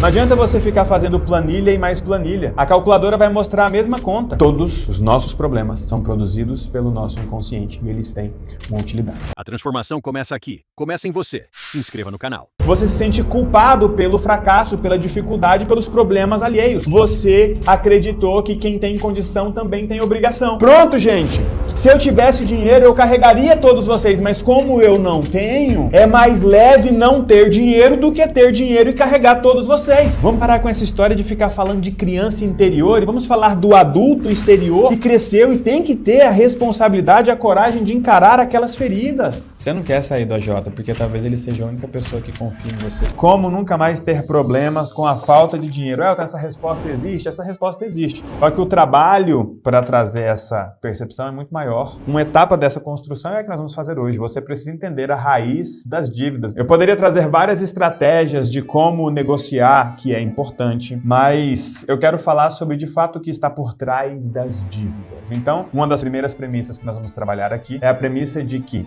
Não adianta você ficar fazendo planilha e mais planilha. A calculadora vai mostrar a mesma conta. Todos os nossos problemas são produzidos pelo nosso inconsciente e eles têm uma utilidade. A transformação começa aqui. Começa em você. Se inscreva no canal. Você se sente culpado pelo fracasso, pela dificuldade, pelos problemas alheios. Você acreditou que quem tem condição também tem obrigação. Pronto, gente! Se eu tivesse dinheiro, eu carregaria todos vocês, mas como eu não tenho, é mais leve não ter dinheiro do que ter dinheiro e carregar todos vocês. Vamos parar com essa história de ficar falando de criança interior e vamos falar do adulto exterior que cresceu e tem que ter a responsabilidade e a coragem de encarar aquelas feridas. Você não quer sair do AJ, porque talvez ele seja a única pessoa que confia em você. Como nunca mais ter problemas com a falta de dinheiro? Essa resposta existe? Essa resposta existe. Só que o trabalho para trazer essa percepção é muito maior. Uma etapa dessa construção é a que nós vamos fazer hoje. Você precisa entender a raiz das dívidas. Eu poderia trazer várias estratégias de como negociar, que é importante, mas eu quero falar sobre, de fato, o que está por trás das dívidas. Então, uma das primeiras premissas que nós vamos trabalhar aqui é a premissa de que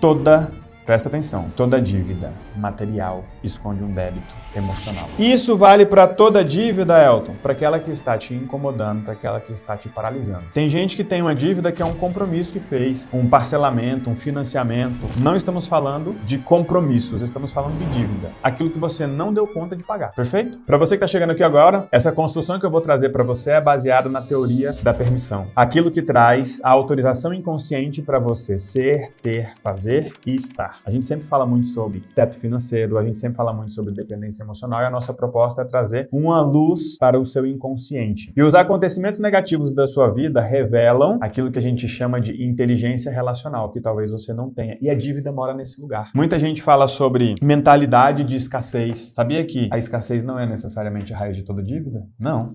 presta atenção, toda dívida material esconde um débito emocional. Isso vale para toda dívida, Elton, para aquela que está te incomodando, para aquela que está te paralisando. Tem gente que tem uma dívida que é um compromisso que fez, um parcelamento, um financiamento. Não estamos falando de compromissos, estamos falando de dívida. Aquilo que você não deu conta de pagar, perfeito? Para você que está chegando aqui agora, essa construção que eu vou trazer para você é baseada na teoria da permissão. Aquilo que traz a autorização inconsciente para você ser, ter, fazer e estar. A gente sempre fala muito sobre teto financeiro, a gente sempre fala muito sobre dependência emocional e a nossa proposta é trazer uma luz para o seu inconsciente. E os acontecimentos negativos da sua vida revelam aquilo que a gente chama de inteligência relacional, que talvez você não tenha. E a dívida mora nesse lugar. Muita gente fala sobre mentalidade de escassez. Sabia que a escassez não é necessariamente a raiz de toda dívida? Não.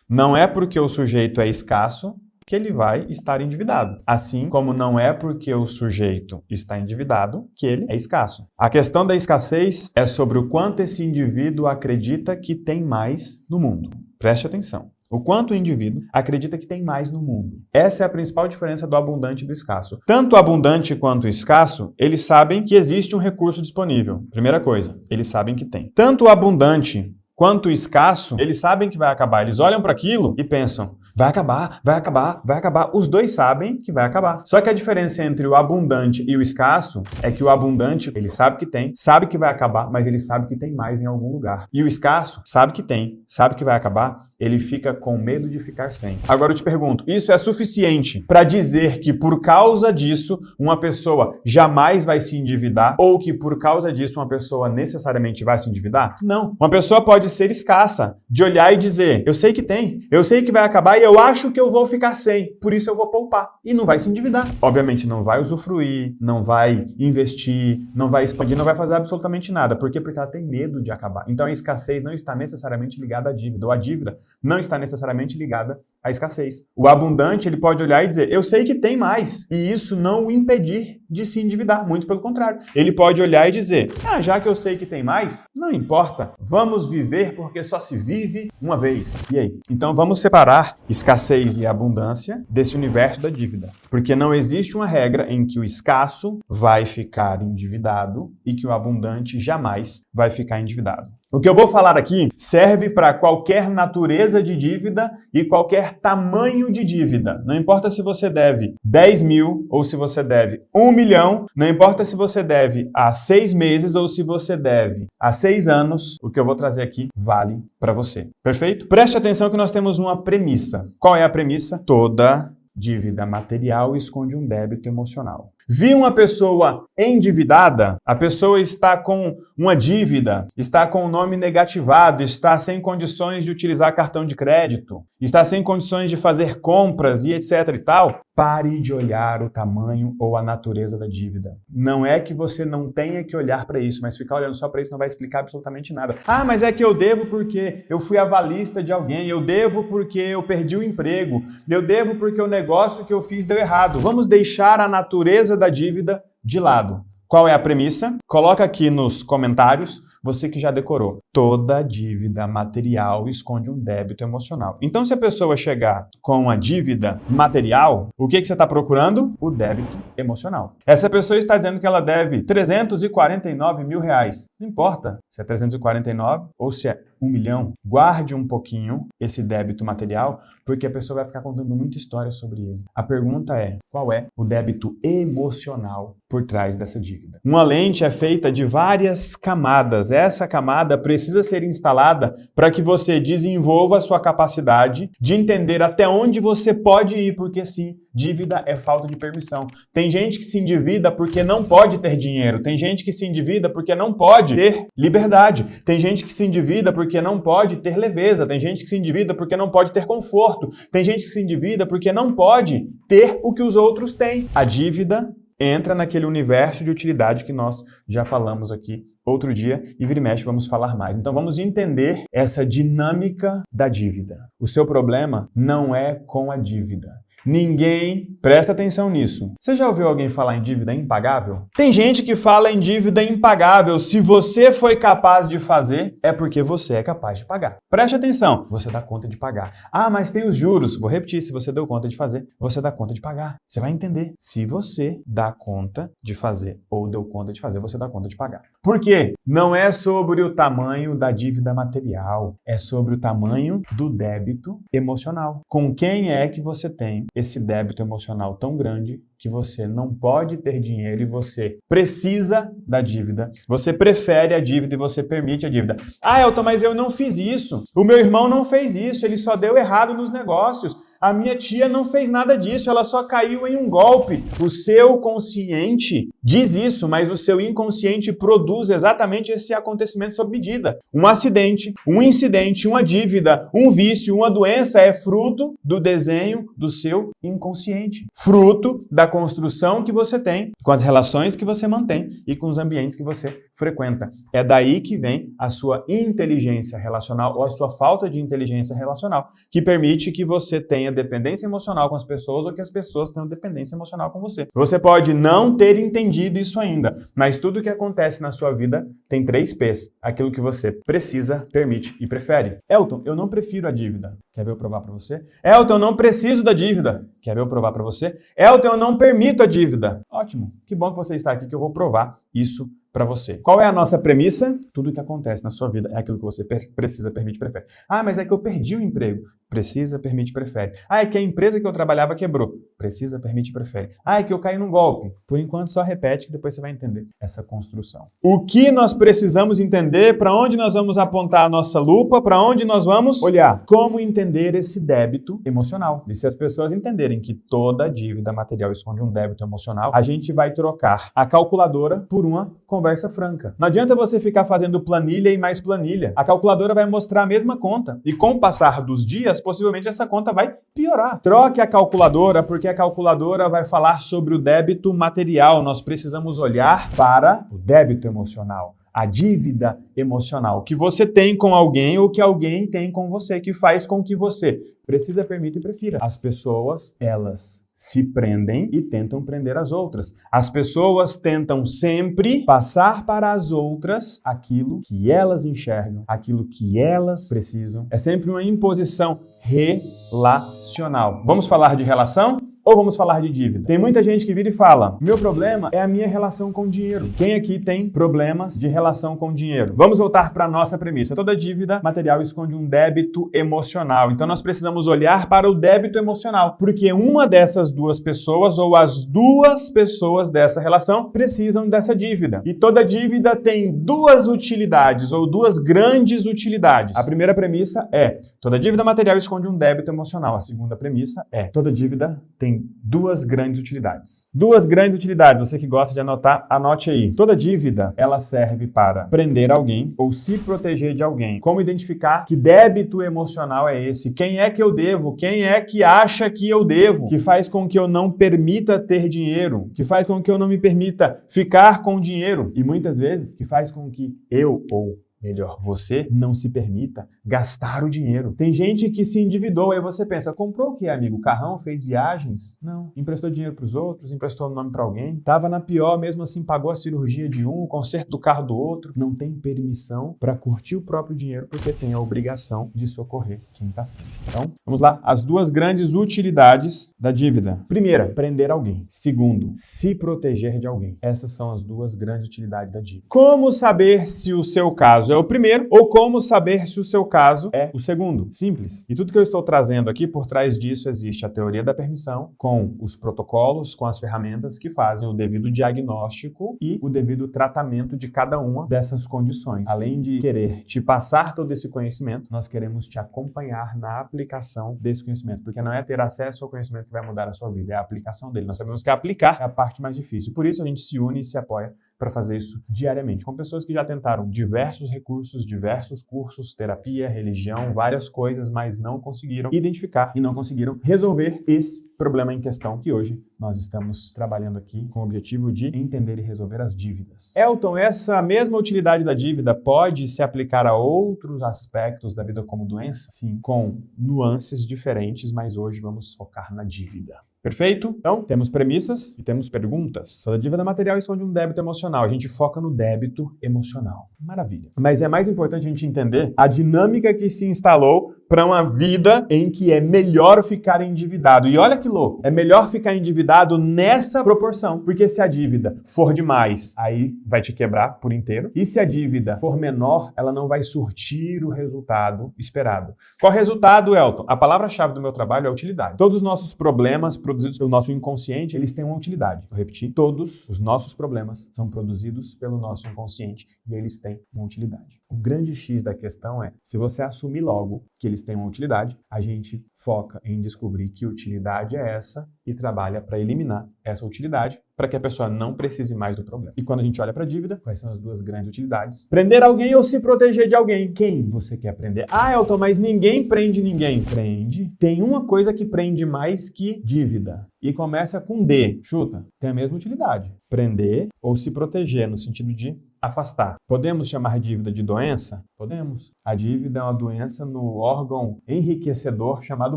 Não é porque o sujeito é escasso que ele vai estar endividado. Assim como não é porque o sujeito está endividado que ele é escasso. A questão da escassez é sobre o quanto esse indivíduo acredita que tem mais no mundo. Preste atenção. O quanto o indivíduo acredita que tem mais no mundo. Essa é a principal diferença do abundante e do escasso. Tanto o abundante quanto o escasso, eles sabem que existe um recurso disponível. Primeira coisa, eles sabem que tem. Tanto o abundante quanto o escasso, eles sabem que vai acabar. Eles olham para aquilo e pensam, vai acabar, vai acabar, vai acabar. Os dois sabem que vai acabar. Só que a diferença entre o abundante e o escasso é que o abundante, ele sabe que tem, sabe que vai acabar, mas ele sabe que tem mais em algum lugar. E o escasso sabe que tem, sabe que vai acabar, ele fica com medo de ficar sem. Agora eu te pergunto, isso é suficiente para dizer que por causa disso uma pessoa jamais vai se endividar ou que por causa disso uma pessoa necessariamente vai se endividar? Não. Uma pessoa pode ser escassa, de olhar e dizer, eu sei que tem, eu sei que vai acabar e eu acho que eu vou ficar sem, por isso eu vou poupar. E não vai se endividar. Obviamente não vai usufruir, não vai investir, não vai expandir, não vai fazer absolutamente nada. Por quê? Porque ela tem medo de acabar. Então a escassez não está necessariamente ligada à dívida, ou a dívida não está necessariamente ligada à escassez. O abundante, ele pode olhar e dizer, eu sei que tem mais, e isso não o impedir de se endividar, muito pelo contrário. Ele pode olhar e dizer, já que eu sei que tem mais, não importa, vamos viver porque só se vive uma vez. E aí? Então vamos separar escassez e abundância desse universo da dívida, porque não existe uma regra em que o escasso vai ficar endividado e que o abundante jamais vai ficar endividado. O que eu vou falar aqui serve para qualquer natureza de dívida e qualquer tamanho de dívida. Não importa se você deve 10 mil ou se você deve 1 milhão, não importa se você deve há 6 meses ou se você deve há 6 anos, o que eu vou trazer aqui vale para você. Perfeito? Preste atenção que nós temos uma premissa. Qual é a premissa? Toda dívida material esconde um débito emocional. Vi uma pessoa endividada, a pessoa está com uma dívida, está com o nome negativado, está sem condições de utilizar cartão de crédito, está sem condições de fazer compras e etc e tal. Pare de olhar o tamanho ou a natureza da dívida. Não é que você não tenha que olhar para isso, mas ficar olhando só para isso não vai explicar absolutamente nada. Mas é que eu devo porque eu fui avalista de alguém, eu devo porque eu perdi o emprego, eu devo porque o negócio que eu fiz deu errado. Vamos deixar a natureza da dívida de lado. Qual é a premissa? Coloca aqui nos comentários Você que já decorou. Toda dívida material esconde um débito emocional. Então, se a pessoa chegar com uma dívida material, o que você está procurando? O débito emocional. Essa pessoa está dizendo que ela deve 349 mil reais. Não importa se é 349 ou se é 1 milhão. Guarde um pouquinho esse débito material, porque a pessoa vai ficar contando muita história sobre ele. A pergunta é, qual é o débito emocional por trás dessa dívida? Uma lente é feita de várias camadas. Essa camada precisa ser instalada para que você desenvolva a sua capacidade de entender até onde você pode ir, porque sim, dívida é falta de permissão. Tem gente que se endivida porque não pode ter dinheiro. Tem gente que se endivida porque não pode ter liberdade. Tem gente que se endivida porque não pode ter leveza. Tem gente que se endivida porque não pode ter conforto. Tem gente que se endivida porque não pode ter o que os outros têm. A dívida entra naquele universo de utilidade que nós já falamos aqui outro dia e vira e mexe vamos falar mais. Então vamos entender essa dinâmica da dívida. O seu problema não é com a dívida. Ninguém presta atenção nisso. Você já ouviu alguém falar em dívida impagável? Tem gente que fala em dívida impagável. Se você foi capaz de fazer, é porque você é capaz de pagar. Preste atenção. Você dá conta de pagar. Ah, mas tem os juros. Vou repetir. Se você deu conta de fazer, você dá conta de pagar. Você vai entender. Se você dá conta de fazer ou deu conta de fazer, você dá conta de pagar. Por quê? Não é sobre o tamanho da dívida material. É sobre o tamanho do débito emocional. Com quem é que você tem esse débito emocional tão grande que você não pode ter dinheiro e você precisa da dívida, você prefere a dívida e você permite a dívida. Ah, Elton, mas eu não fiz isso. O meu irmão não fez isso, ele só deu errado nos negócios. A minha tia não fez nada disso, ela só caiu em um golpe. O seu consciente diz isso, mas o seu inconsciente produz exatamente esse acontecimento sob medida. Um acidente, um incidente, uma dívida, um vício, uma doença é fruto do desenho do seu inconsciente. Fruto da construção que você tem, com as relações que você mantém e com os ambientes que você frequenta. É daí que vem a sua inteligência relacional ou a sua falta de inteligência relacional, que permite que você tenha dependência emocional com as pessoas ou que as pessoas tenham dependência emocional com você. Você pode não ter entendido isso ainda, mas tudo que acontece na sua vida tem 3 P's. Aquilo que você precisa, permite e prefere. Elton, eu não prefiro a dívida. Quer ver eu provar para você? Elton, eu não preciso da dívida. Quer ver eu provar para você? Elton, eu não permito a dívida. Ótimo. Que bom que você está aqui que eu vou provar isso para você. Qual é a nossa premissa? Tudo que acontece na sua vida é aquilo que você precisa, permite, prefere. Ah, mas é que eu perdi o emprego. Precisa, permite, prefere. Ah, é que a empresa que eu trabalhava quebrou. Precisa, permite, prefere. Ah, é que eu caí num golpe. Por enquanto, só repete que depois você vai entender essa construção. O que nós precisamos entender, para onde nós vamos apontar a nossa lupa, para onde nós vamos olhar. Como entender esse débito emocional. E se as pessoas entenderem que toda dívida material esconde um débito emocional, a gente vai trocar a calculadora por uma conversa franca. Não adianta você ficar fazendo planilha e mais planilha. A calculadora vai mostrar a mesma conta. E com o passar dos dias, possivelmente essa conta vai piorar. Troque a calculadora, porque a calculadora vai falar sobre o débito material. Nós precisamos olhar para o débito emocional. A dívida emocional que você tem com alguém ou que alguém tem com você, que faz com que você precisa, permita e prefira. As pessoas, elas se prendem e tentam prender as outras. As pessoas tentam sempre passar para as outras aquilo que elas enxergam, aquilo que elas precisam. É sempre uma imposição relacional. Vamos falar de relação? Ou vamos falar de dívida? Tem muita gente que vira e fala, meu problema é a minha relação com o dinheiro. Quem aqui tem problemas de relação com o dinheiro? Vamos voltar para a nossa premissa. Toda dívida material esconde um débito emocional. Então nós precisamos olhar para o débito emocional, porque uma dessas duas pessoas ou as duas pessoas dessa relação precisam dessa dívida. E toda dívida tem 2 utilidades ou 2 grandes utilidades. A primeira premissa é, toda dívida material esconde um débito emocional. A segunda premissa é, toda dívida tem 2 grandes utilidades. 2 grandes utilidades, você que gosta de anotar, anote aí. Toda dívida, ela serve para prender alguém ou se proteger de alguém. Como identificar que débito emocional é esse? Quem é que eu devo? Quem é que acha que eu devo? Que faz com que eu não permita ter dinheiro? Que faz com que eu não me permita ficar com dinheiro? E muitas vezes, que faz com que eu ou melhor, você não se permita gastar o dinheiro. Tem gente que se endividou, aí você pensa, comprou o que, amigo? Carrão, fez viagens? Não. Emprestou dinheiro para os outros, emprestou o nome para alguém, tava na pior, mesmo assim pagou a cirurgia de um, o conserto do carro do outro. Não tem permissão para curtir o próprio dinheiro, porque tem a obrigação de socorrer quem está sem. Então, vamos lá. As duas grandes utilidades da dívida. Primeira, prender alguém. Segundo, se proteger de alguém. Essas são as duas grandes utilidades da dívida. Como saber se o seu caso é o primeiro ou como saber se o seu caso é o segundo? Simples. E tudo que eu estou trazendo aqui, por trás disso existe a teoria da permissão, com os protocolos, com as ferramentas que fazem o devido diagnóstico e o devido tratamento de cada uma dessas condições. Além de querer te passar todo esse conhecimento, nós queremos te acompanhar na aplicação desse conhecimento, porque não é ter acesso ao conhecimento que vai mudar a sua vida, é a aplicação dele. Nós sabemos que aplicar é a parte mais difícil. Por isso a gente se une e se apoia para fazer isso diariamente, com pessoas que já tentaram diversos recursos, diversos cursos, terapia, religião, várias coisas, mas não conseguiram identificar e não conseguiram resolver esse problema em questão que hoje nós estamos trabalhando aqui com o objetivo de entender e resolver as dívidas. Elton, essa mesma utilidade da dívida pode se aplicar a outros aspectos da vida como doença? Sim, com nuances diferentes, mas hoje vamos focar na dívida. Perfeito? Então, temos premissas e temos perguntas. A dívida material esconde um débito emocional. A gente foca no débito emocional. Maravilha. Mas é mais importante a gente entender a dinâmica que se instalou para uma vida em que é melhor ficar endividado. E olha que louco, é melhor ficar endividado nessa proporção. Porque se a dívida for demais, aí vai te quebrar por inteiro. E se a dívida for menor, ela não vai surtir o resultado esperado. Qual resultado, Elton? A palavra-chave do meu trabalho é utilidade. Todos os nossos problemas produzidos pelo nosso inconsciente, eles têm uma utilidade. Vou repetir, todos os nossos problemas são produzidos pelo nosso inconsciente e eles têm uma utilidade. O grande X da questão é, se você assumir logo que eles têm uma utilidade, a gente foca em descobrir que utilidade é essa e trabalha para eliminar essa utilidade para que a pessoa não precise mais do problema. E quando a gente olha para a dívida, quais são as duas grandes utilidades? Prender alguém ou se proteger de alguém? Quem você quer prender? Ah, Elton, mas ninguém prende ninguém. Prende. Tem uma coisa que prende mais que dívida. E começa com D. Chuta. Tem a mesma utilidade. Prender ou se proteger, no sentido de afastar. Podemos chamar dívida de doença? Podemos. A dívida é uma doença no órgão enriquecedor chamado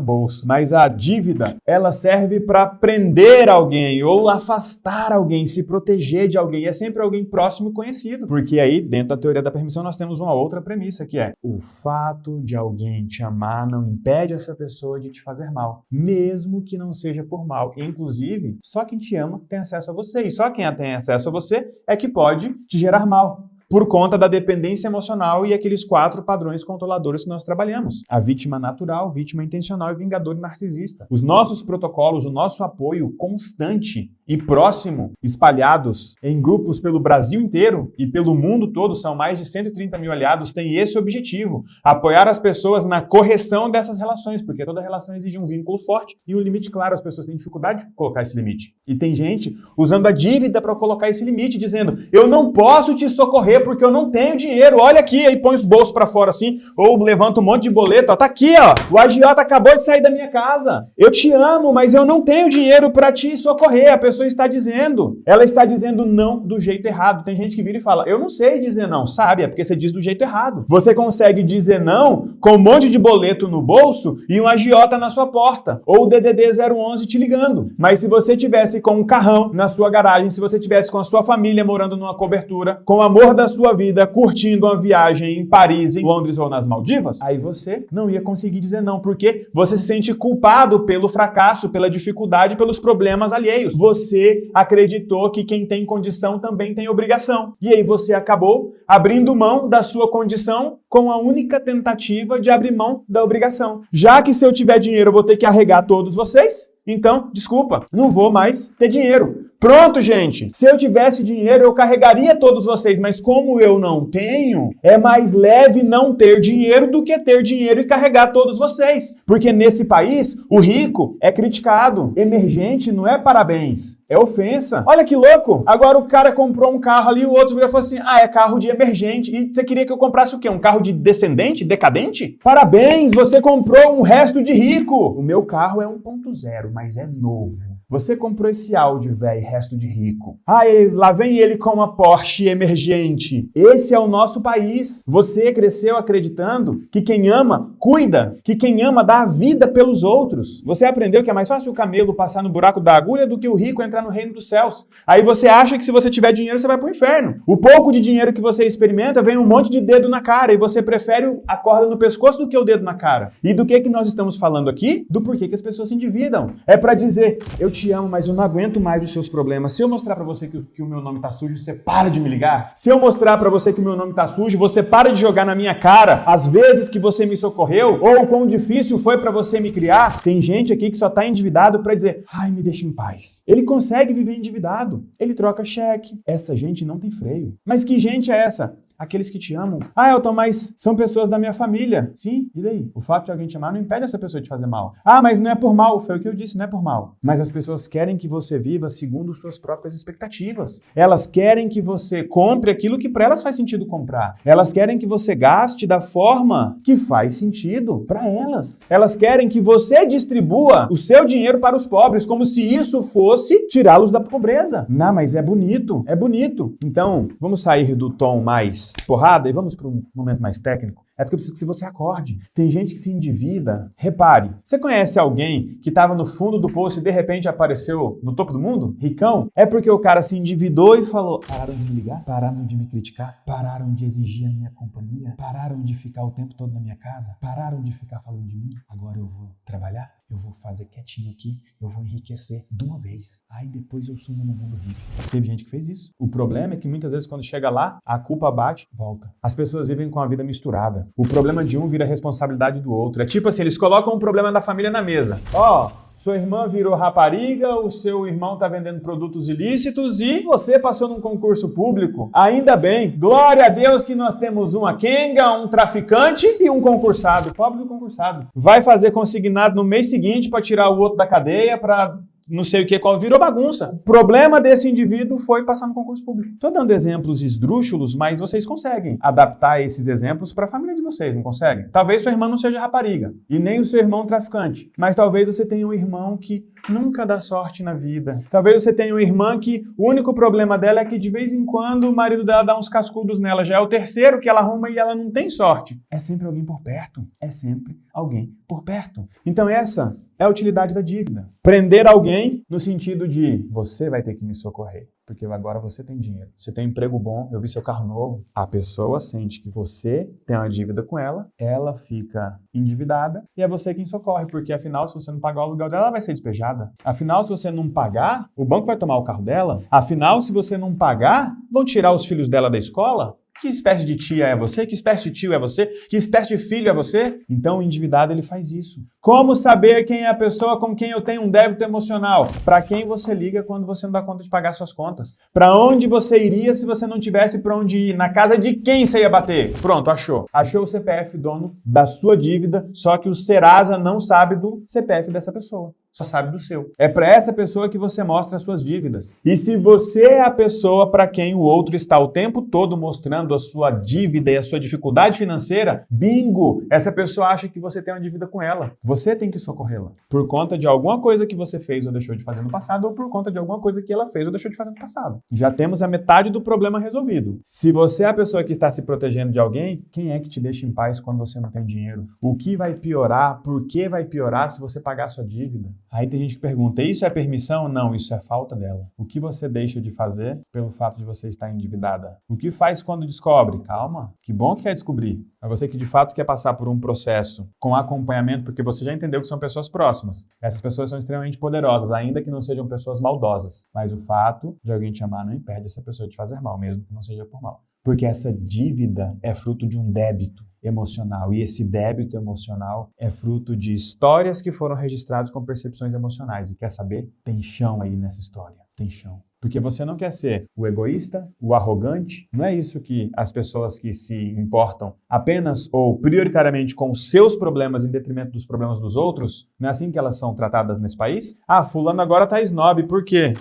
bolso. Mas a dívida, ela serve para prender alguém ou afastar alguém, se proteger de alguém. É sempre alguém próximo e conhecido. Porque aí, dentro da teoria da permissão, nós temos uma outra premissa, que é o fato de alguém te amar não impede essa pessoa de te fazer mal, mesmo que não seja por mal. Inclusive, só quem te ama tem acesso a você. E só quem tem acesso a você é que pode te gerar mal, por conta da dependência emocional e aqueles 4 padrões controladores que nós trabalhamos. A vítima natural, vítima intencional e vingador e narcisista. Os nossos protocolos, o nosso apoio constante e próximo, espalhados em grupos pelo Brasil inteiro e pelo mundo todo, são mais de 130 mil aliados, tem esse objetivo, apoiar as pessoas na correção dessas relações, porque toda relação exige um vínculo forte e um limite claro. As pessoas têm dificuldade de colocar esse limite. E tem gente usando a dívida para colocar esse limite, dizendo, eu não posso te socorrer porque eu não tenho dinheiro, olha aqui, aí põe os bolsos para fora assim, ou levanta um monte de boleto, ó, tá aqui, ó, o agiota acabou de sair da minha casa, eu te amo, mas eu não tenho dinheiro para te socorrer. A pessoa está dizendo, ela está dizendo não do jeito errado. Tem gente que vira e fala, eu não sei dizer não, sabe? É porque você diz do jeito errado. Você consegue dizer não com um monte de boleto no bolso e um agiota na sua porta, ou o DDD 011 te ligando. Mas se você tivesse com um carrão na sua garagem, se você tivesse com a sua família morando numa cobertura, com o amor da sua vida, curtindo uma viagem em Paris, em Londres ou nas Maldivas, aí você não ia conseguir dizer não, porque você se sente culpado pelo fracasso, pela dificuldade, pelos problemas alheios. Você acreditou que quem tem condição também tem obrigação. E aí você acabou abrindo mão da sua condição com a única tentativa de abrir mão da obrigação. Já que se eu tiver dinheiro eu vou ter que arregar todos vocês, então, desculpa, não vou mais ter dinheiro. Pronto, gente. Se eu tivesse dinheiro, eu carregaria todos vocês, mas como eu não tenho, é mais leve não ter dinheiro do que ter dinheiro e carregar todos vocês. Porque nesse país, o rico é criticado. Emergente não é parabéns, é ofensa. Olha que louco. Agora o cara comprou um carro ali, o outro virou e falou assim, é carro de emergente. E você queria que eu comprasse o quê? Um carro de descendente? Decadente? Parabéns, você comprou um resto de rico. O meu carro é 1.0, mas é novo. Você comprou esse Audi, velho, resto de rico. Lá vem ele com uma Porsche emergente. Esse é o nosso país. Você cresceu acreditando que quem ama, cuida. Que quem ama, dá a vida pelos outros. Você aprendeu que é mais fácil o camelo passar no buraco da agulha do que o rico entrar no reino dos céus. Aí você acha que se você tiver dinheiro, você vai pro inferno. O pouco de dinheiro que você experimenta, vem um monte de dedo na cara e você prefere a corda no pescoço do que o dedo na cara. E do que nós estamos falando aqui? Do porquê que as pessoas se endividam. É pra dizer, eu te amo, mas eu não aguento mais os seus problemas. Se eu mostrar pra você que o meu nome tá sujo, você para de me ligar. Se eu mostrar pra você que o meu nome tá sujo, você para de jogar na minha cara as vezes que você me socorreu ou o quão difícil foi pra você me criar. Tem gente aqui que só tá endividado pra dizer, me deixa em paz. Ele consegue viver endividado. Ele troca cheque. Essa gente não tem freio. Mas que gente é essa? Aqueles que te amam. Elton, mas são pessoas da minha família. Sim, e daí? O fato de alguém te amar não impede essa pessoa de fazer mal. Mas não é por mal. Foi o que eu disse, não é por mal. Mas as pessoas querem que você viva segundo suas próprias expectativas. Elas querem que você compre aquilo que para elas faz sentido comprar. Elas querem que você gaste da forma que faz sentido para elas. Elas querem que você distribua o seu dinheiro para os pobres, como se isso fosse tirá-los da pobreza. Não, mas é bonito. É bonito. Então, vamos sair do tom mais porrada e vamos para um momento mais técnico. É porque eu preciso que você acorde. Tem gente que se endivida. Repare, você conhece alguém que estava no fundo do poço e de repente apareceu no topo do mundo? Ricão? É porque o cara se endividou e falou, pararam de me ligar? Pararam de me criticar? Pararam de exigir a minha companhia? Pararam de ficar o tempo todo na minha casa? Pararam de ficar falando de mim? Agora eu vou trabalhar? Eu vou fazer quietinho aqui, eu vou enriquecer de uma vez. Aí depois eu sumo no mundo rico. Teve gente que fez isso. O problema é que muitas vezes quando chega lá, a culpa bate, volta. As pessoas vivem com a vida misturada. O problema de um vira responsabilidade do outro. É tipo assim, eles colocam o problema da família na mesa. Sua irmã virou rapariga, o seu irmão tá vendendo produtos ilícitos e você passou num concurso público. Ainda bem. Glória a Deus que nós temos uma quenga, um traficante e um concursado. Pobre do concursado. Vai fazer consignado no mês seguinte para tirar o outro da cadeia, para não sei o que, virou bagunça. O problema desse indivíduo foi passar no concurso público. Estou dando exemplos esdrúxulos, mas vocês conseguem adaptar esses exemplos para a família de vocês, não conseguem? Talvez sua irmã não seja rapariga e nem o seu irmão traficante, mas talvez você tenha um irmão que nunca dá sorte na vida. Talvez você tenha uma irmã que o único problema dela é que de vez em quando o marido dela dá uns cascudos nela. Já é o terceiro que ela arruma e ela não tem sorte. É sempre alguém por perto. É sempre alguém por perto. Então essa é a utilidade da dívida. Prender alguém no sentido de você vai ter que me socorrer, porque agora você tem dinheiro. Você tem um emprego bom, eu vi seu carro novo. A pessoa sente que você tem uma dívida com ela, ela fica endividada e é você quem socorre, porque afinal, se você não pagar o aluguel dela, ela vai ser despejada. Afinal, se você não pagar, o banco vai tomar o carro dela. Afinal, se você não pagar, vão tirar os filhos dela da escola. Que espécie de tia é você? Que espécie de tio é você? Que espécie de filho é você? Então o endividado ele faz isso. Como saber quem é a pessoa com quem eu tenho um débito emocional? Para quem você liga quando você não dá conta de pagar suas contas? Para onde você iria se você não tivesse para onde ir? Na casa de quem você ia bater? Pronto, achou. Achou o CPF dono da sua dívida, só que o Serasa não sabe do CPF dessa pessoa. Só sabe do seu. É para essa pessoa que você mostra as suas dívidas. E se você é a pessoa para quem o outro está o tempo todo mostrando a sua dívida e a sua dificuldade financeira, bingo! Essa pessoa acha que você tem uma dívida com ela. Você tem que socorrê-la. Por conta de alguma coisa que você fez ou deixou de fazer no passado, ou por conta de alguma coisa que ela fez ou deixou de fazer no passado. Já temos a metade do problema resolvido. Se você é a pessoa que está se protegendo de alguém, quem é que te deixa em paz quando você não tem dinheiro? O que vai piorar? Por que vai piorar se você pagar a sua dívida? Aí tem gente que pergunta, isso é permissão? Não, isso é falta dela. O que você deixa de fazer pelo fato de você estar endividada? O que faz quando descobre? Calma, que bom que quer descobrir. É você que de fato quer passar por um processo com acompanhamento, porque você já entendeu que são pessoas próximas. Essas pessoas são extremamente poderosas, ainda que não sejam pessoas maldosas. Mas o fato de alguém te amar não impede essa pessoa de fazer mal, mesmo que não seja por mal. Porque essa dívida é fruto de um débito emocional. E esse débito emocional é fruto de histórias que foram registradas com percepções emocionais. E quer saber? Tem chão aí nessa história. Tem chão. Porque você não quer ser o egoísta, o arrogante. Não é isso que as pessoas que se importam apenas ou prioritariamente com os seus problemas em detrimento dos problemas dos outros. Não é assim que elas são tratadas nesse país? Fulano agora tá snob. Por quê?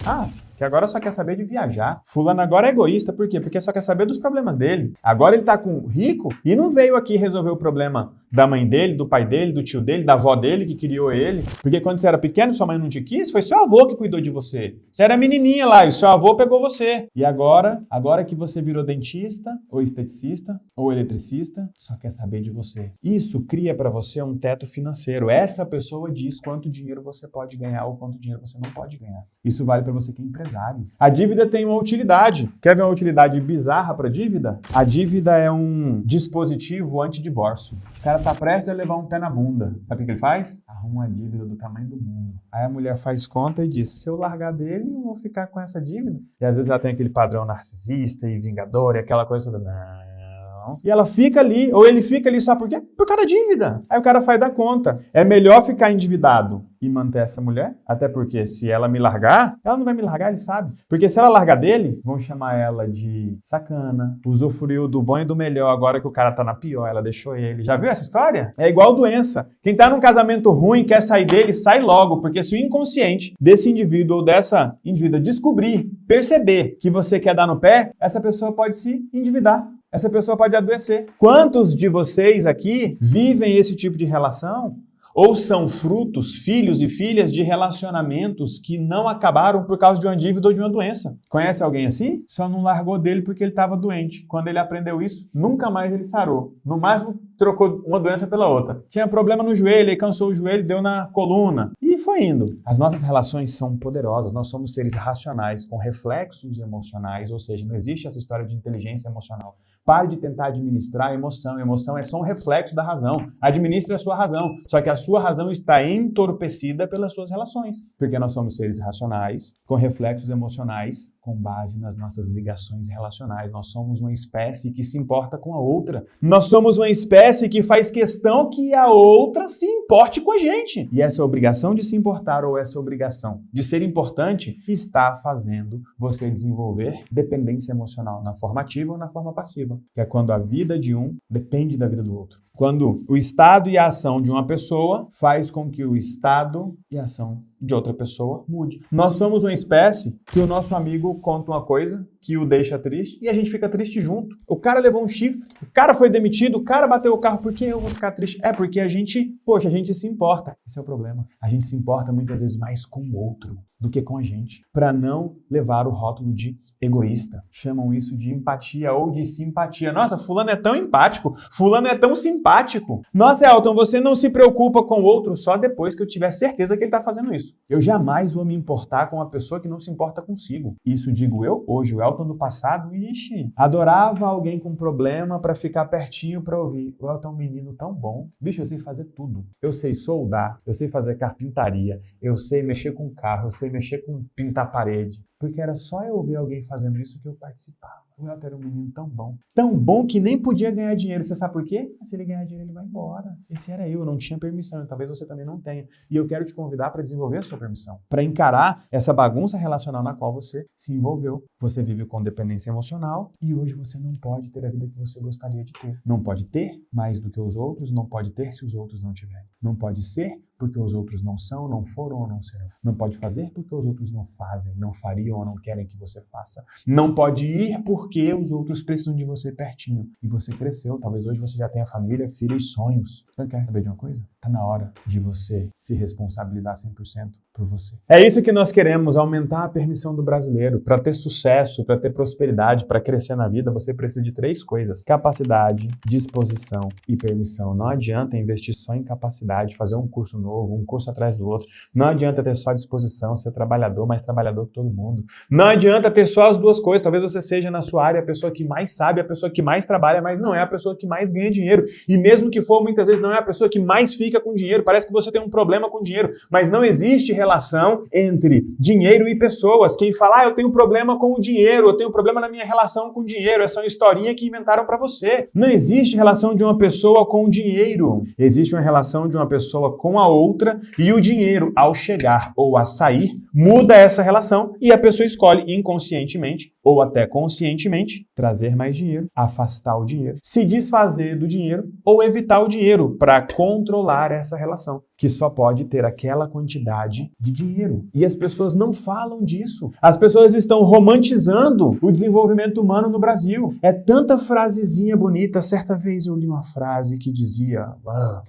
que agora só quer saber de viajar. Fulano agora é egoísta, por quê? Porque só quer saber dos problemas dele. Agora ele tá com rico e não veio aqui resolver o problema da mãe dele, do pai dele, do tio dele, da avó dele que criou ele. Porque quando você era pequeno, sua mãe não te quis, foi seu avô que cuidou de você. Você era menininha lá e seu avô pegou você. E agora que você virou dentista, ou esteticista, ou eletricista, só quer saber de você. Isso cria para você um teto financeiro. Essa pessoa diz quanto dinheiro você pode ganhar ou quanto dinheiro você não pode ganhar. Isso vale para você que é empresário. A dívida tem uma utilidade. Quer ver uma utilidade bizarra para a dívida? A dívida é um dispositivo antidivórcio. O cara tá prestes a levar um pé na bunda. Sabe o que ele faz? Arruma uma dívida do tamanho do mundo. Aí a mulher faz conta e diz, se eu largar dele, eu vou ficar com essa dívida. E às vezes ela tem aquele padrão narcisista e vingador e aquela coisa toda. Não. E ela fica ali, ou ele fica ali só por quê? Por causa da dívida. Aí o cara faz a conta. É melhor ficar endividado e manter essa mulher, até porque se ela me largar, ela não vai me largar, ele sabe. Porque se ela largar dele, vão chamar ela de sacana, usufruiu do bom e do melhor, agora que o cara tá na pior, ela deixou ele. Já viu essa história? É igual doença. Quem tá num casamento ruim, quer sair dele, sai logo, porque se o inconsciente desse indivíduo ou dessa indivídua descobrir, perceber que você quer dar no pé, essa pessoa pode se endividar. Essa pessoa pode adoecer. Quantos de vocês aqui vivem esse tipo de relação? Ou são frutos, filhos e filhas de relacionamentos que não acabaram por causa de uma dívida ou de uma doença? Conhece alguém assim? Só não largou dele porque ele estava doente. Quando ele aprendeu isso, nunca mais ele sarou. No máximo, trocou uma doença pela outra. Tinha problema no joelho, aí cansou o joelho, deu na coluna. E foi indo. As nossas relações são poderosas. Nós somos seres racionais, com reflexos emocionais, ou seja, não existe essa história de inteligência emocional. Pare de tentar administrar a emoção. A emoção é só um reflexo da razão. Administre a sua razão. Só que a sua razão está entorpecida pelas suas relações. Porque nós somos seres racionais, com reflexos emocionais, com base nas nossas ligações relacionais. Nós somos uma espécie que se importa com a outra. Nós somos uma espécie que faz questão que a outra se importe com a gente. E essa obrigação de se importar ou essa obrigação de ser importante está fazendo você desenvolver dependência emocional na forma ativa ou na forma passiva. Que é quando a vida de um depende da vida do outro. Quando o estado e a ação de uma pessoa faz com que o estado e a ação de outra pessoa mude. Nós somos uma espécie que o nosso amigo conta uma coisa que o deixa triste e a gente fica triste junto. O cara levou um chifre, o cara foi demitido, o cara bateu o carro, por que eu vou ficar triste? É porque a gente se importa. Esse é o problema. A gente se importa muitas vezes mais com o outro do que com a gente, para não levar o rótulo de egoísta. Chamam isso de empatia ou de simpatia. Nossa, fulano é tão empático, fulano é tão simpático. Nossa, Elton, você não se preocupa com o outro só depois que eu tiver certeza que ele está fazendo isso. Eu jamais vou me importar com uma pessoa que não se importa consigo. Isso digo eu hoje, o Elton do passado, ixi, adorava alguém com problema para ficar pertinho para ouvir. O Elton é um menino tão bom. Bicho, eu sei fazer tudo. Eu sei soldar, eu sei fazer carpintaria, eu sei mexer com carro, eu sei mexer com pintar parede. Porque era só eu ver alguém fazendo isso que eu participava. O Elton era um menino tão bom que nem podia ganhar dinheiro. Você sabe por quê? Se ele ganhar dinheiro, ele vai embora. Esse era eu não tinha permissão, e talvez você também não tenha. E eu quero te convidar para desenvolver a sua permissão, para encarar essa bagunça relacional na qual você se envolveu. Você vive com dependência emocional e hoje você não pode ter a vida que você gostaria de ter. Não pode ter mais do que os outros, não pode ter se os outros não tiverem. Não pode ser porque os outros não são, não foram ou não serão. Não pode fazer porque os outros não fazem, não fariam ou não querem que você faça. Não pode ir porque os outros precisam de você pertinho. E você cresceu, talvez hoje você já tenha família, filho e sonhos. Você quer saber de uma coisa? Tá na hora de você se responsabilizar 100% por você. É isso que nós queremos, aumentar a permissão do brasileiro. Para ter sucesso, para ter prosperidade, para crescer na vida, você precisa de 3 coisas: capacidade, disposição e permissão. Não adianta investir só em capacidade, fazer um curso novo, um curso atrás do outro. Não adianta ter só disposição, ser trabalhador, mais trabalhador que todo mundo. Não adianta ter só as 2 coisas. Talvez você seja na sua área a pessoa que mais sabe, a pessoa que mais trabalha, mas não é a pessoa que mais ganha dinheiro. E mesmo que for, muitas vezes não é a pessoa que mais fica com dinheiro. Parece que você tem um problema com dinheiro, mas não existe relação entre dinheiro e pessoas. Quem fala, eu tenho problema com o dinheiro, eu tenho problema na minha relação com o dinheiro, essa é uma historinha que inventaram para você. Não existe relação de uma pessoa com o dinheiro. Existe uma relação de uma pessoa com a outra e o dinheiro, ao chegar ou a sair, muda essa relação e a pessoa escolhe inconscientemente ou até conscientemente trazer mais dinheiro, afastar o dinheiro, se desfazer do dinheiro ou evitar o dinheiro para controlar essa relação. que só pode ter aquela quantidade de dinheiro. E as pessoas não falam disso. As pessoas estão romantizando o desenvolvimento humano no Brasil. É tanta frasezinha bonita. Certa vez eu li uma frase que dizia: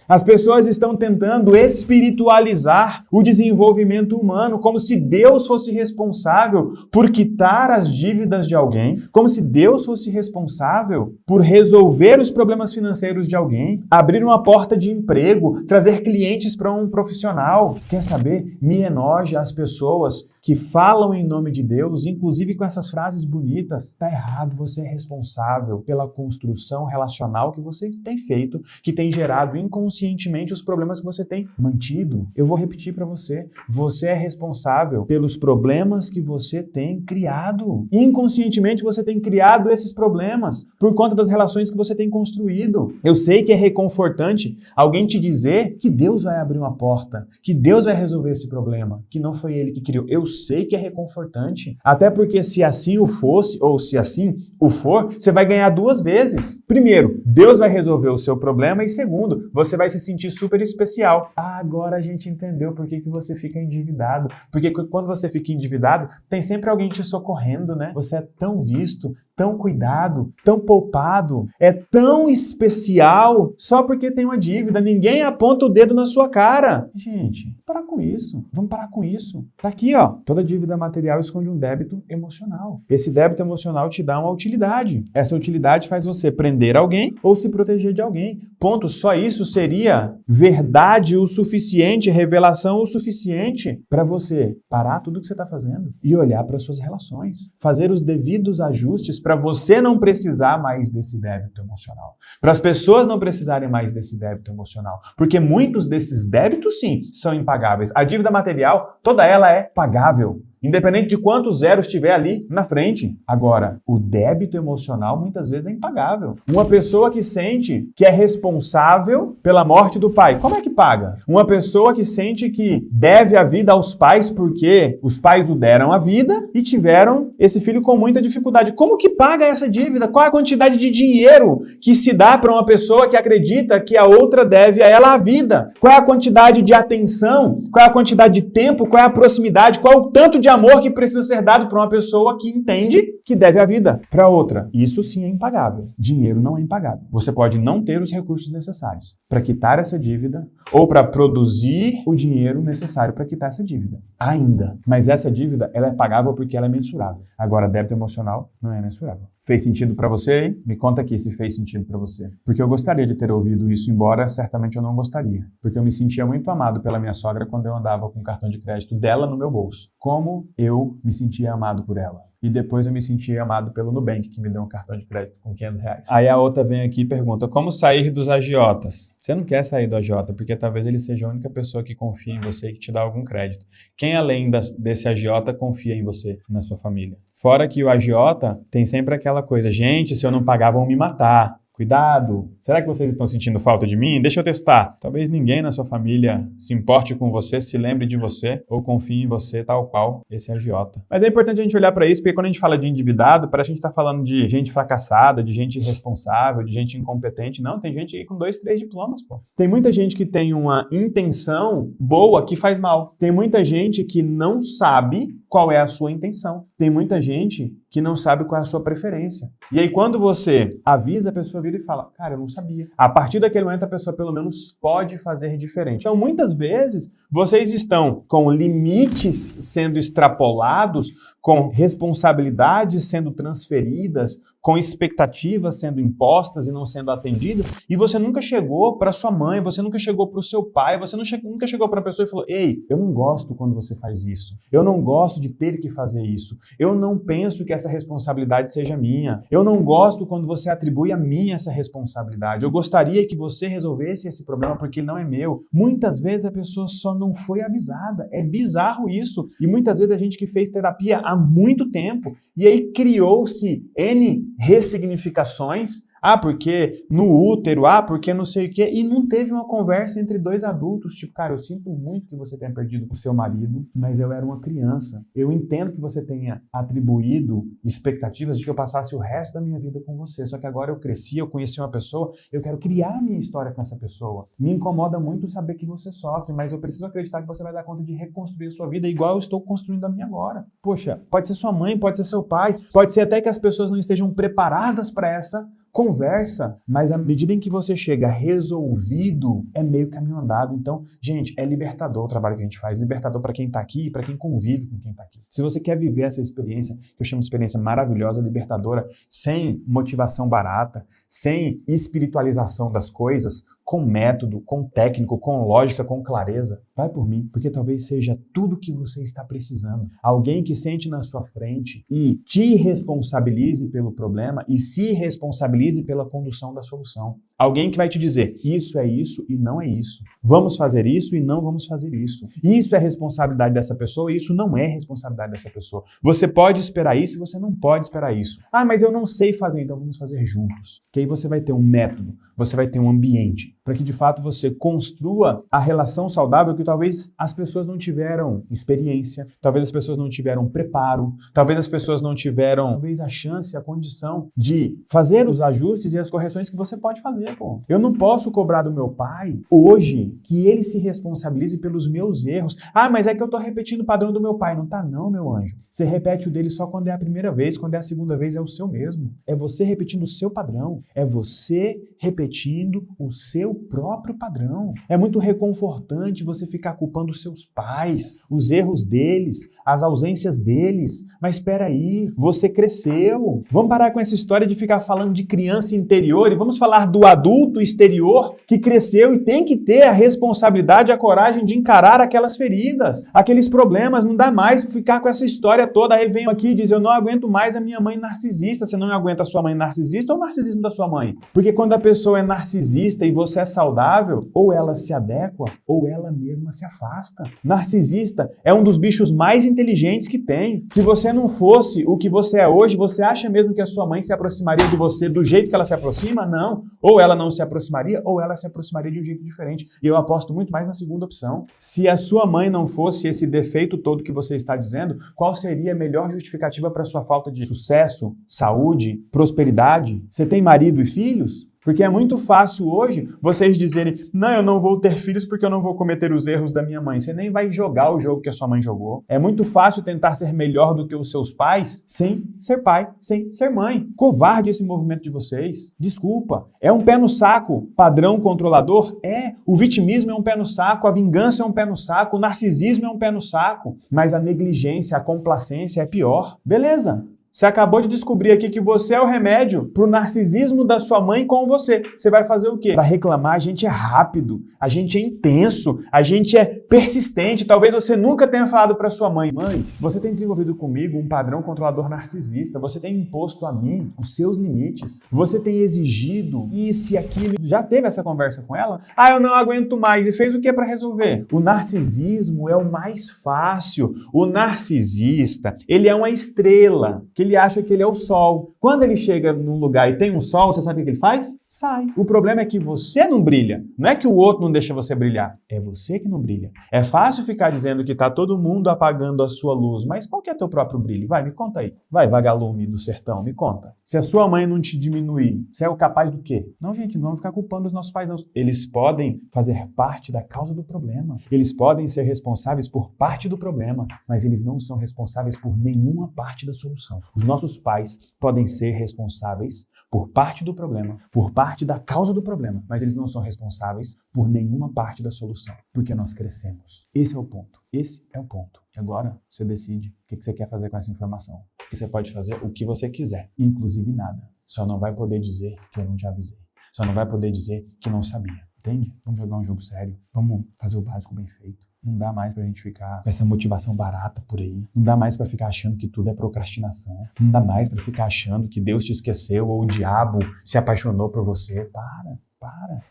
as pessoas estão tentando espiritualizar o desenvolvimento humano como se Deus fosse responsável por quitar as dívidas de alguém, como se Deus fosse responsável por resolver os problemas financeiros de alguém, abrir uma porta de emprego, trazer clientes para um profissional. Quer saber? Me enoja as pessoas que falam em nome de Deus, inclusive com essas frases bonitas. Tá errado, você é responsável pela construção relacional que você tem feito, que tem gerado inconscientemente os problemas que você tem mantido. Eu vou repetir para você. Você é responsável pelos problemas que você tem criado. Inconscientemente você tem criado esses problemas por conta das relações que você tem construído. Eu sei que é reconfortante alguém te dizer que Deus vai abrir uma porta, que Deus vai resolver esse problema, que não foi Ele que criou. Eu sei que é reconfortante. Até porque se assim o fosse, ou se assim o for, você vai ganhar duas vezes. Primeiro, Deus vai resolver o seu problema, e segundo, você vai se sentir super especial. Agora a gente entendeu por que você fica endividado. Porque quando você fica endividado, tem sempre alguém te socorrendo, né? Você é tão visto, tão cuidado, tão poupado, é tão especial só porque tem uma dívida. Ninguém aponta o dedo na sua cara. Gente, parar com isso. Vamos parar com isso. Tá aqui, ó. Toda dívida material esconde um débito emocional. Esse débito emocional te dá uma utilidade. Essa utilidade faz você prender alguém ou se proteger de alguém. Ponto. Só isso seria verdade o suficiente, revelação o suficiente para você parar tudo que você está fazendo e olhar para suas relações. Fazer os devidos ajustes para você não precisar mais desse débito emocional. Para as pessoas não precisarem mais desse débito emocional. Porque muitos desses débitos, sim, são impagáveis. A dívida material, toda ela é pagável. Independente de quantos zeros tiver ali na frente. Agora, o débito emocional muitas vezes é impagável. Uma pessoa que sente que é responsável pela morte do pai, como é que paga? Uma pessoa que sente que deve a vida aos pais porque os pais o deram a vida e tiveram esse filho com muita dificuldade. Como que paga essa dívida? Qual é a quantidade de dinheiro que se dá para uma pessoa que acredita que a outra deve a ela a vida? Qual é a quantidade de atenção? Qual é a quantidade de tempo? Qual é a proximidade? Qual é o tanto de amor que precisa ser dado para uma pessoa que entende que deve a vida para outra? Isso sim é impagável. Dinheiro não é impagável. Você pode não ter os recursos necessários para quitar essa dívida ou para produzir o dinheiro necessário para quitar essa dívida. Ainda. Mas essa dívida, ela é pagável porque ela é mensurável. Agora, débito emocional não é mensurável. Fez sentido para você, hein? Me conta aqui se fez sentido para você. Porque eu gostaria de ter ouvido isso, embora certamente eu não gostaria. Porque eu me sentia muito amado pela minha sogra quando eu andava com o cartão de crédito dela no meu bolso. Como eu me sentia amado por ela. E depois eu me sentia amado pelo Nubank, que me deu um cartão de crédito com R$500. Aí a outra vem aqui e pergunta, como sair dos agiotas? Você não quer sair do agiota, porque talvez ele seja a única pessoa que confia em você e que te dá algum crédito. Quem além desse agiota confia em você, na sua família? Fora que o agiota tem sempre aquela coisa, gente, se eu não pagar vão me matar. Cuidado! Será que vocês estão sentindo falta de mim? Deixa eu testar. Talvez ninguém na sua família se importe com você, se lembre de você ou confie em você tal qual esse agiota. Mas é importante a gente olhar para isso, porque quando a gente fala de endividado, parece que a gente está falando de gente fracassada, de gente irresponsável, de gente incompetente. Não, tem gente aí com 2, 3 diplomas, pô. Tem muita gente que tem uma intenção boa que faz mal. Tem muita gente que não sabe qual é a sua intenção. Tem muita gente que não sabe qual é a sua preferência. E aí quando você avisa, a pessoa vira e fala, cara, eu não sabia. A partir daquele momento a pessoa pelo menos pode fazer diferente. Então muitas vezes vocês estão com limites sendo extrapolados, com responsabilidades sendo transferidas, com expectativas sendo impostas e não sendo atendidas, e você nunca chegou para sua mãe, você nunca chegou para o seu pai, você nunca chegou para a pessoa e falou, ei, eu não gosto quando você faz isso, eu não gosto de ter que fazer isso, eu não penso que essa responsabilidade seja minha, eu não gosto quando você atribui a mim essa responsabilidade, eu gostaria que você resolvesse esse problema porque ele não é meu. Muitas vezes a pessoa só não foi avisada, é bizarro isso, e muitas vezes a gente que fez terapia há muito tempo, e aí criou-se N ressignificações Ah, porque no útero, ah, porque não sei o quê. E não teve uma conversa entre dois adultos, tipo, cara, eu sinto muito que você tenha perdido o seu marido, mas eu era uma criança. Eu entendo que você tenha atribuído expectativas de que eu passasse o resto da minha vida com você. Só que agora eu cresci, eu conheci uma pessoa, eu quero criar a minha história com essa pessoa. Me incomoda muito saber que você sofre, mas eu preciso acreditar que você vai dar conta de reconstruir a sua vida igual eu estou construindo a minha agora. Poxa, pode ser sua mãe, pode ser seu pai, pode ser até que as pessoas não estejam preparadas para essa conversa, mas à medida em que você chega resolvido, é meio caminho andado. Então, gente, é libertador o trabalho que a gente faz, libertador para quem está aqui e para quem convive com quem está aqui. Se você quer viver essa experiência, que eu chamo de experiência maravilhosa, libertadora, sem motivação barata, sem espiritualização das coisas, com método, com técnico, com lógica, com clareza, vai por mim, porque talvez seja tudo que você está precisando. Alguém que sente na sua frente e te responsabilize pelo problema e se responsabilize pela condução da solução. Alguém que vai te dizer, isso é isso e não é isso. Vamos fazer isso e não vamos fazer isso. Isso é responsabilidade dessa pessoa e isso não é responsabilidade dessa pessoa. Você pode esperar isso e você não pode esperar isso. Ah, mas eu não sei fazer, então vamos fazer juntos. Que aí você vai ter um método, você vai ter um ambiente, para que de fato você construa a relação saudável que talvez as pessoas não tiveram experiência, talvez as pessoas não tiveram preparo, talvez as pessoas não tiveram talvez a chance, a condição de fazer os ajustes e as correções que você pode fazer. Pô. Eu não posso cobrar do meu pai hoje que ele se responsabilize pelos meus erros. Ah, mas é que eu tô repetindo o padrão do meu pai. Não tá não, meu anjo. Você repete o dele só quando é a primeira vez, quando é a segunda vez é o seu mesmo. É você repetindo o seu padrão. É você repetindo o seu próprio padrão. É muito reconfortante você ficar culpando os seus pais, os erros deles, as ausências deles. Mas espera aí, você cresceu. Vamos parar com essa história de ficar falando de criança interior e vamos falar do adulto exterior que cresceu e tem que ter a responsabilidade, a coragem de encarar aquelas feridas, aqueles problemas. Não dá mais ficar com essa história toda. Aí vem aqui e diz, eu não aguento mais a minha mãe narcisista. Você não aguenta a sua mãe narcisista ou o narcisismo da sua mãe? Porque quando a pessoa é narcisista e você é saudável, ou ela se adequa ou ela mesma se afasta. Narcisista é um dos bichos mais inteligentes que tem. Se você não fosse o que você é hoje, você acha mesmo que a sua mãe se aproximaria de você do jeito que ela se aproxima? Não. Ou ela não se aproximaria, ou ela se aproximaria de um jeito diferente. E eu aposto muito mais na segunda opção. Se a sua mãe não fosse esse defeito todo que você está dizendo, qual seria a melhor justificativa para a sua falta de sucesso, saúde, prosperidade? Você tem marido e filhos? Porque é muito fácil hoje vocês dizerem, não, eu não vou ter filhos porque eu não vou cometer os erros da minha mãe. Você nem vai jogar o jogo que a sua mãe jogou. É muito fácil tentar ser melhor do que os seus pais sem ser pai, sem ser mãe. Covarde esse movimento de vocês. Desculpa. É um pé no saco. Padrão controlador? É. O vitimismo é um pé no saco, a vingança é um pé no saco, o narcisismo é um pé no saco. Mas a negligência, a complacência é pior. Beleza. Você acabou de descobrir aqui que você é o remédio para o narcisismo da sua mãe com você. Você vai fazer o quê? Para reclamar, a gente é rápido, a gente é intenso, a gente é persistente. Talvez você nunca tenha falado para sua mãe, mãe, você tem desenvolvido comigo um padrão controlador narcisista, você tem imposto a mim os seus limites, você tem exigido isso e aquilo. Já teve essa conversa com ela? Ah, eu não aguento mais. E fez o que para resolver? O narcisismo é o mais fácil. O narcisista, ele é uma estrela, que ele acha que ele é o sol. Quando ele chega num lugar e tem um sol, você sabe o que ele faz? Sai. O problema é que você não brilha. Não é que o outro não deixa você brilhar. É você que não brilha. É fácil ficar dizendo que tá todo mundo apagando a sua luz, mas qual que é teu próprio brilho? Vai, me conta aí. Vai, vagalume do sertão, me conta. Se a sua mãe não te diminuir, você é capaz do quê? Não, gente, não vamos ficar culpando os nossos pais, não. Eles podem fazer parte da causa do problema. Eles podem ser responsáveis por parte do problema, mas eles não são responsáveis por nenhuma parte da solução. Os nossos pais podem ser responsáveis por parte do problema, por parte da causa do problema, mas eles não são responsáveis por nenhuma parte da solução, porque nós crescemos. Esse é o ponto. Esse é o ponto. E agora você decide o que você quer fazer com essa informação. E você pode fazer o que você quiser, inclusive nada. Só não vai poder dizer que eu não te avisei. Só não vai poder dizer que não sabia. Entende? Vamos jogar um jogo sério. Vamos fazer o básico bem feito. Não dá mais pra gente ficar com essa motivação barata por aí. Não dá mais pra ficar achando que tudo é procrastinação. Não dá mais pra ficar achando que Deus te esqueceu ou o diabo se apaixonou por você. Para.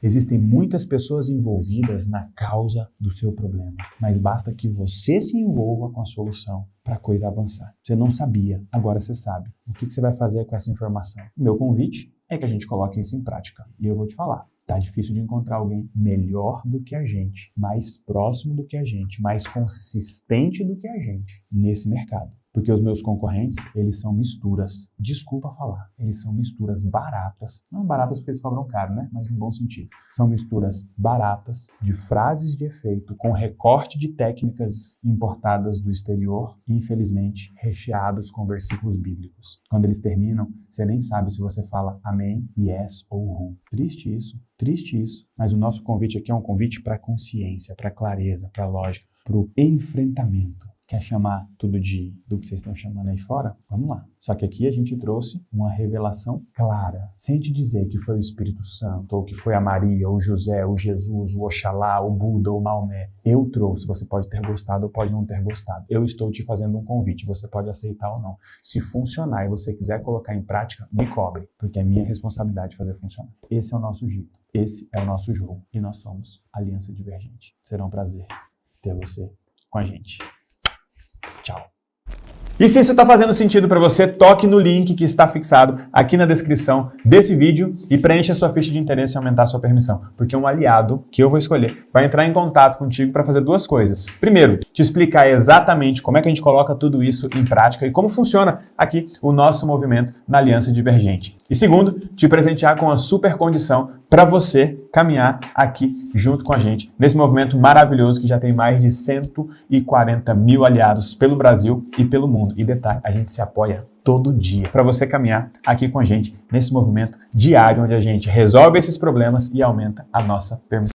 Existem muitas pessoas envolvidas na causa do seu problema. Mas basta que você se envolva com a solução para a coisa avançar. Você não sabia, agora você sabe. O que você vai fazer com essa informação? Meu convite é que a gente coloque isso em prática. E eu vou te falar, tá difícil de encontrar alguém melhor do que a gente, mais próximo do que a gente, mais consistente do que a gente nesse mercado. Porque os meus concorrentes, eles são misturas. Desculpa falar. Eles são misturas baratas. Não baratas porque eles cobram caro, né? Mas no bom sentido. São misturas baratas de frases de efeito com recorte de técnicas importadas do exterior e, infelizmente, recheados com versículos bíblicos. Quando eles terminam, você nem sabe se você fala amém, yes ou who. Triste isso. Triste isso. Mas o nosso convite aqui é um convite para consciência, para clareza, para lógica, para o enfrentamento. Quer chamar tudo do que vocês estão chamando aí fora? Vamos lá. Só que aqui a gente trouxe uma revelação clara. Sem te dizer que foi o Espírito Santo, ou que foi a Maria, ou José, ou Jesus, o Oxalá, o Buda, ou Maomé. Eu trouxe. Você pode ter gostado ou pode não ter gostado. Eu estou te fazendo um convite. Você pode aceitar ou não. Se funcionar e você quiser colocar em prática, me cobre. Porque é minha responsabilidade fazer funcionar. Esse é o nosso jeito. Esse é o nosso jogo. E nós somos Aliança Divergente. Será um prazer ter você com a gente. Tchau. E se isso está fazendo sentido para você, toque no link que está fixado aqui na descrição desse vídeo e preencha a sua ficha de interesse e aumentar a sua permissão. Porque um aliado que eu vou escolher vai entrar em contato contigo para fazer duas coisas. Primeiro, te explicar exatamente como é que a gente coloca tudo isso em prática e como funciona aqui o nosso movimento na Aliança Divergente. E segundo, te presentear com uma super condição para você caminhar aqui junto com a gente nesse movimento maravilhoso que já tem mais de 140 mil aliados pelo Brasil e pelo mundo. E detalhe, a gente se apoia todo dia para você caminhar aqui com a gente nesse movimento diário onde a gente resolve esses problemas e aumenta a nossa permissão.